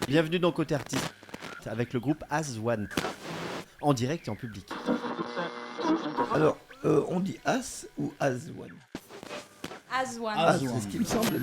Bienvenue dans Côté Artiste avec le groupe As One, en direct et en public. Alors, on dit As ou As One? As One. As, c'est ce qui me semble.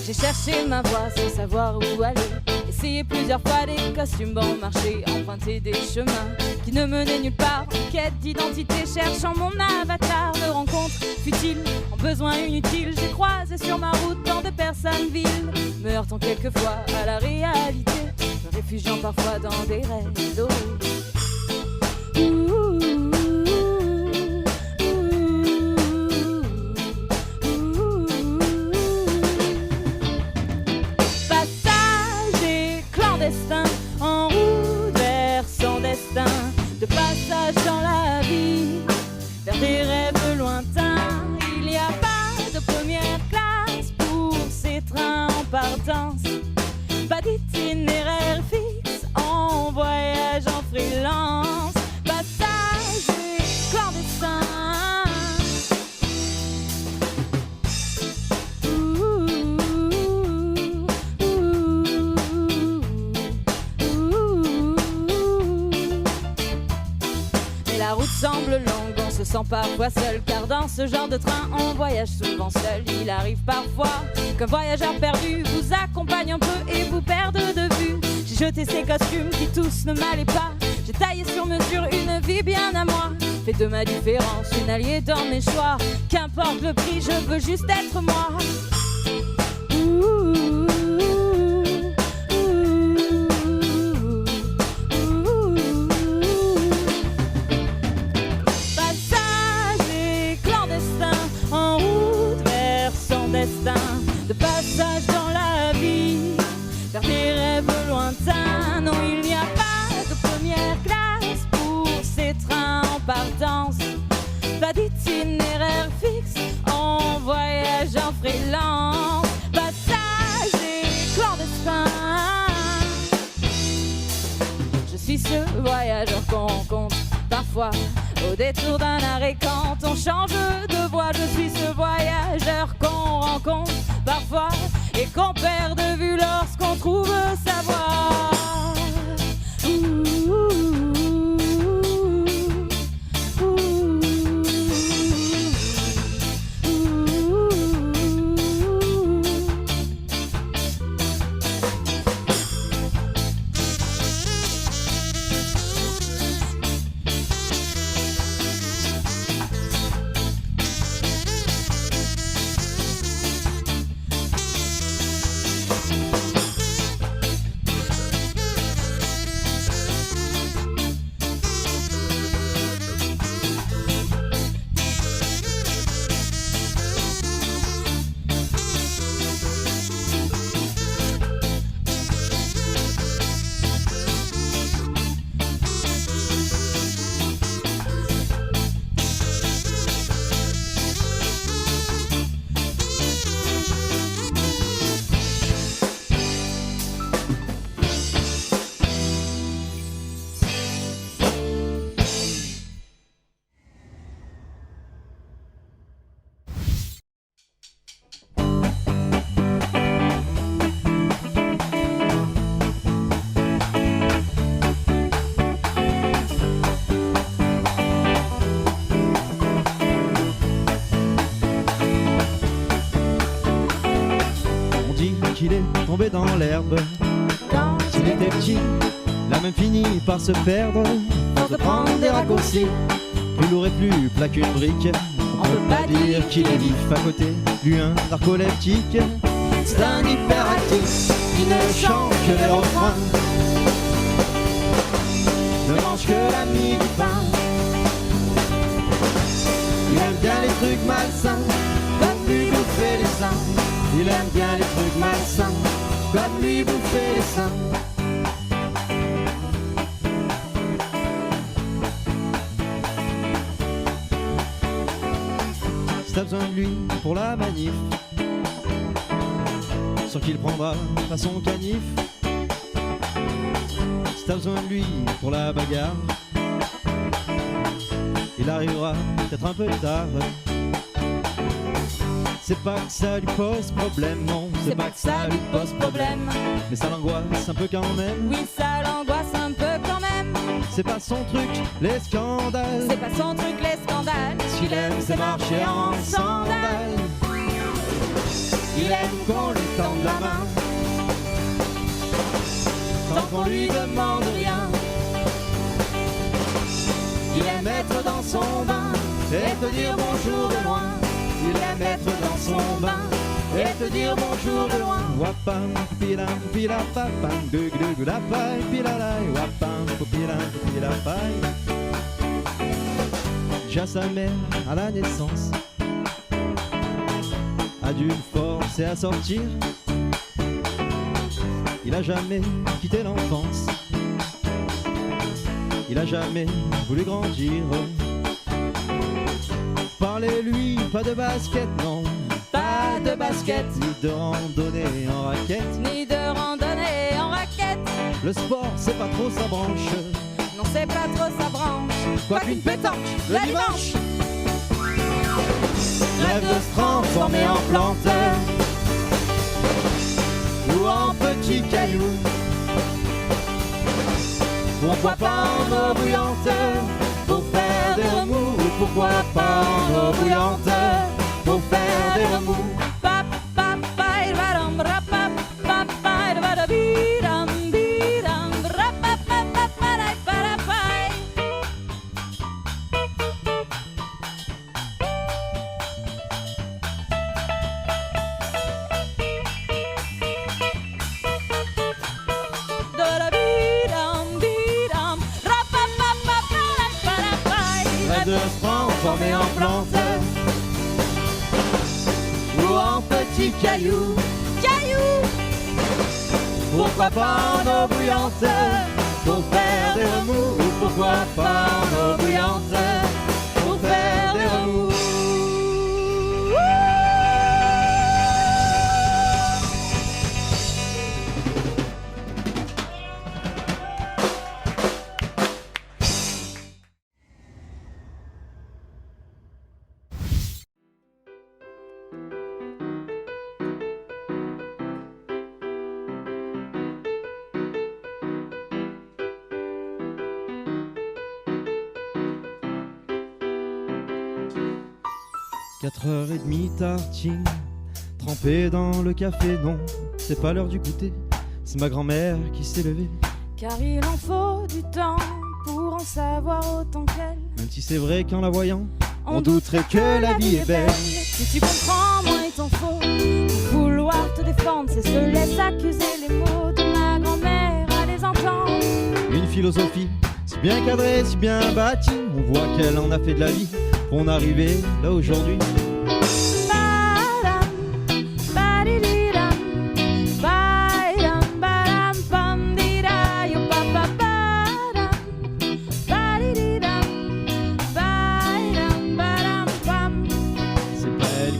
J'ai cherché ma voie sans savoir où aller. Essayé plusieurs fois des costumes bon marché, emprunté des chemins qui ne menaient nulle part. En quête d'identité, cherchant mon avatar de rencontre futile, en besoin inutile. J'ai croisé sur ma route tant de personnes viles, me heurtant quelquefois à la réalité, me réfugiant parfois dans des rêves d'eau. En route vers son destin, de passage dans la vie, vers des rêves lointains. Il n'y a pas de première classe pour ces trains en partance, pas d'itinéraire fixe en voyage en freelance. Passager clandestin. La route semble longue, on se sent parfois seul, car dans ce genre de train on voyage souvent seul. Il arrive parfois qu'un voyageur perdu vous accompagne un peu et vous perde de vue. J'ai jeté ces costumes qui tous ne m'allaient pas, j'ai taillé sur mesure une vie bien à moi, fait de ma différence une alliée dans mes choix. Qu'importe le prix, je veux juste être moi. De passage dans la vie, vers des rêves lointains. Non, il n'y a pas de première classe pour ces trains en partance, pas d'itinéraire fixe en voyage en freelance. Passager clandestin. Je suis ce voyageur qu'on rencontre parfois au détour d'un arrêt quand on change de voie. Je suis ce voyageur qu'on rencontre parfois et qu'on perd de vue lorsqu'on trouve sa voie. Qu'il est tombé dans l'herbe quand il était petit, l'a même fini par se perdre, pour de prendre des raccourcis, plus lourd et plus plat qu'une brique. On peut pas dire qu'il est vif à côté, lui un narcoleptique. C'est un hyperactif, il ne chante que les refrains, ne mange que la mie du pain. Il aime bien les trucs malsains, comme lui bouffer les seins. Il aime bien les trucs malsains, comme lui bouffer les seins. Si t'as besoin de lui pour la manif, sûr qu'il prendra façon canif. Si t'as besoin de lui pour la bagarre, il arrivera peut-être un peu tard. C'est pas que ça lui pose problème, non, C'est pas que ça lui pose problème. mais ça l'angoisse un peu quand même. Oui, ça l'angoisse un peu quand même. C'est pas son truc, les scandales. C'est pas son truc, les scandales. Ce qu'il aime, c'est marcher en sandales. Il aime qu'on lui tende la main, tant qu'on lui demande rien. Il aime être dans son bain et te dire bonjour de loin. Il aime être dans son bain et te dire bonjour de loin. Wapam, pila, pila, papam, guglu, la paille, pila, la, wapam, pila, pila, paille. Déjà sa mère à la naissance a dû le forcer à sortir. Il a jamais quitté l'enfance, il a jamais voulu grandir. Parlez-lui, pas de basket, non, Pas de basket, ni de randonnée en raquette. ni de randonnée en raquette. Le sport, c'est pas trop sa branche, Non, c'est pas trop sa branche. quoi qu'une pétanque le dimanche. Rêve de se transformer en planteur ou en petit caillou. Pourquoi pas en eau bouillante pour faire des remous? Pourquoi pas en eau bouillante pour faire des remous? Pa, pa, pa, il va dam, ra, pa, pa, pa, il va da, bidam, bidam, ra, pa, pa, pa, pa, da, pa, da, pa. Da, da, bidam, bidam, ra, pa, pa, pa, pa, da, pa, da, pa. Rêve de se transformer en planteur ou en petit caillou. Caillou. Pourquoi pas en eau bouillante pour faire des remous? Ou pourquoi pas en eau bouillante pour faire des remous? Quatre 4h30 tartine, trempée dans le café. Non, c'est pas l'heure du goûter, c'est ma grand-mère qui s'est levée. Car il en faut du temps pour en savoir autant qu'elle. Même si c'est vrai qu'en la voyant, on douterait que la vie est belle. Si tu comprends, moins il t'en faut pour vouloir te défendre. C'est se laisse accuser les mots de ma grand-mère à les entendre. Une philosophie si bien cadrée, si bien bâtie, on voit qu'elle en a fait de la vie pour en arriver là aujourd'hui.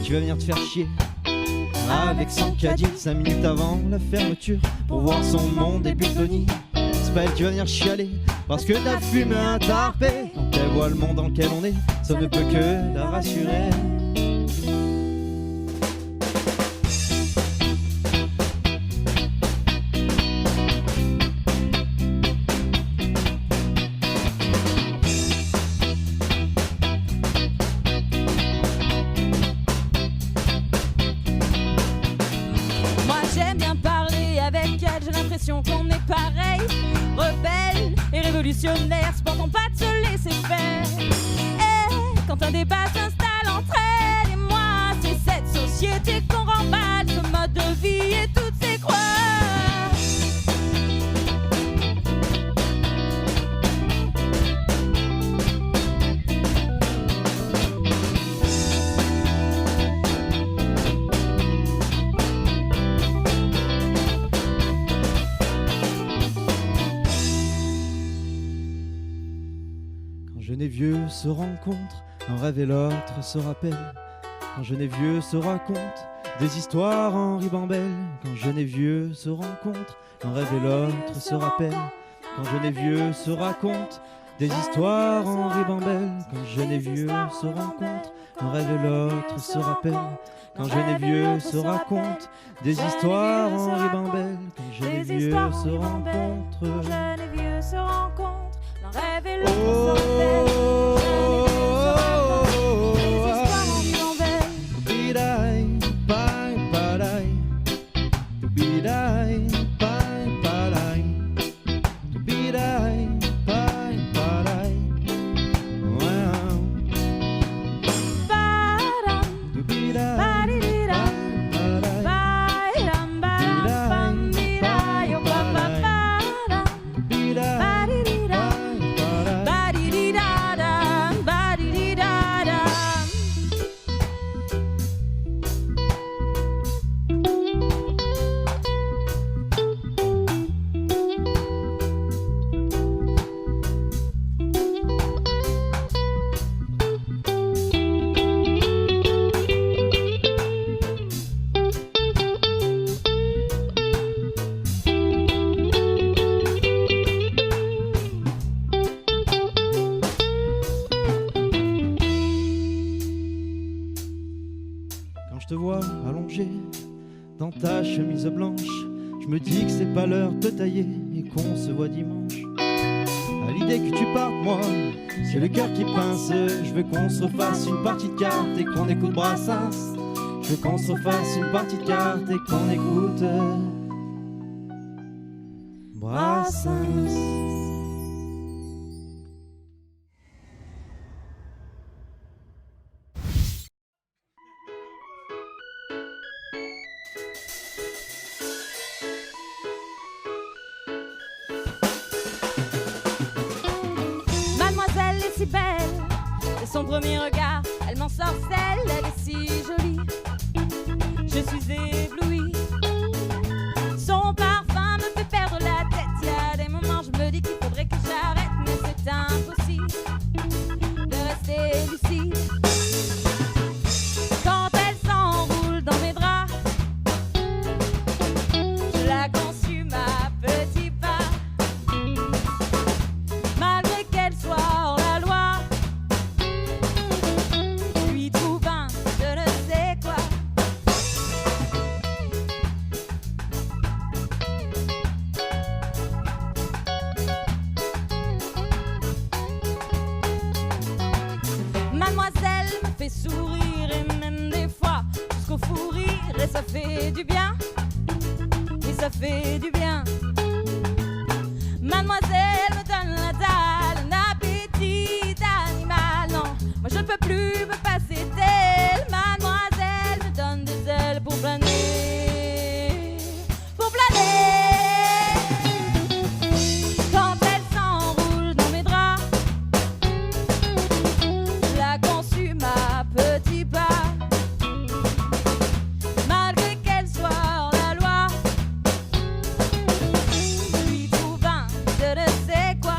Qui va venir te faire chier avec son caddie 5 minutes avant la fermeture pour voir son monde et putonie. C'est pas elle qui va venir chialer parce que t'as fumé un tarpé. Quand elle voit le monde dans lequel on est, ça ne peut que la rassurer. Qu'on est pareil, rebelle et révolutionnaire, se portant pas de se laisser faire. Et quand un débat s'installe entre elle et moi, c'est cette société qu'on remballe, ce mode de vie et toutes ses croix. Jeune et vieux se rencontrent, un rêve et l'autre se rappellent. Quand jeune et vieux se racontent Des histoires en ribambelle, quand jeune et vieux se rencontrent, un rêve et l'autre se rappellent. Quand jeune et vieux se racontent, des histoires en ribambelle, quand jeune et vieux se rencontrent, un rêve et l'autre se rappellent. Quand jeune et vieux se racontent, des histoires en ribambelle, quand jeune et vieux se rencontrent, jeune et vieux se rencontrent, l'un rêve et l'autre se rappelle. Je te vois allongé dans ta chemise blanche, je me dis que c'est pas l'heure de tailler et qu'on se voit dimanche. À l'idée que tu partes, moi, j'ai le cœur qui pince. Je veux qu'on se refasse une partie de cartes et qu'on écoute Brassens. Je veux qu'on se refasse une partie de cartes et qu'on écoute Brassens. Si belle, de son premier regard, elle m'ensorcelle, elle est si jolie. Je suis éblouie. Son parfum me fait perdre la tête. Il y a des moments, je me dis qu'il faudrait que j'arrête, mais c'est impossible de rester lucide. Quand elle s'enroule dans mes draps, je la consume à petits pas. Malgré qu'elle soit hors la loi, mademoiselle me fait sourire et même des fois jusqu'au fou rire, et ça fait du bien, et ça fait du bien. Mademoiselle me donne la dalle, un appétit d'animal. Non, moi je ne peux plus me passer d'elle. Mademoiselle me donne des ailes pour planer, pour planer. Quand elle s'enroule dans mes draps, je la consume à petits pas. Malgré qu'elle soit hors la loi, je lui trouve un je ne sais quoi.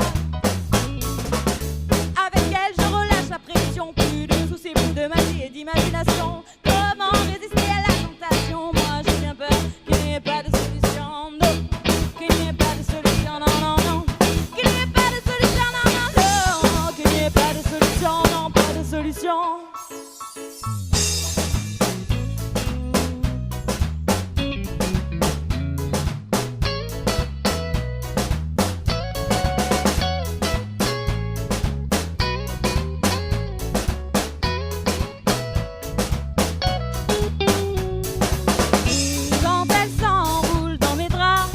Avec elle je relâche la pression, plus de soucis, plus de magie et d'imagination. Comment résister à la tentation? Moi j'ai bien peur qu'il n'y ait pas de solution, non, qu'il n'y ait pas de solution, non, non, non, qu'il n'y ait pas de solution, non, non, non, qu'il n'y ait pas de solution, non, pas de solution. Quand elle s'enroule dans mes draps,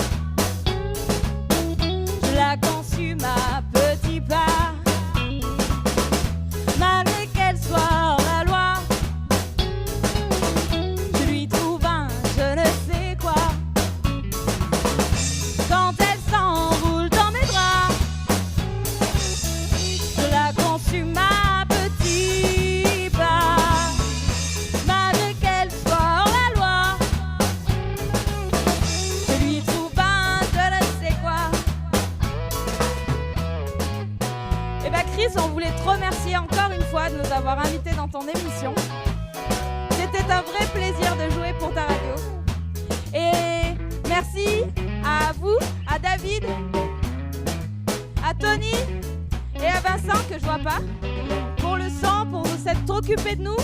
je la consume à petits pas. Malgré qu'elle soit hors la loi, je lui trouve un je ne sais quoi. Quand elle s'enroule dans mes draps, je la consume à petits pas. Malgré qu'elle soit hors la loi, je lui trouve un je ne sais quoi. Et bah Chris, on voulait te remercier encore une fois de nous avoir invités dans ton émission. C'était un vrai plaisir de jouer pour ta merci à vous, à David, à Tony et à Vincent que je vois pas pour le son, pour s'être occupé de nous.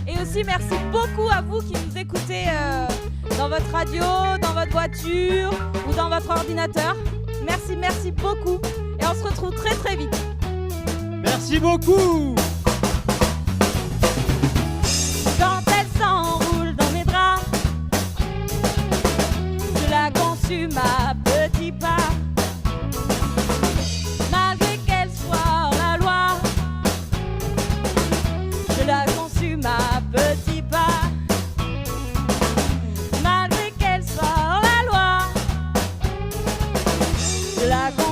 Et aussi merci beaucoup à vous qui nous écoutez dans votre radio, dans votre voiture ou dans votre ordinateur. Merci beaucoup. Et on se retrouve très très vite. Merci beaucoup. Quand elle s'enroule dans mes draps, je la consume à petits pas. Malgré qu'elle soit la loi, je la consume à petits pas. Malgré qu'elle soit la loi, je la consume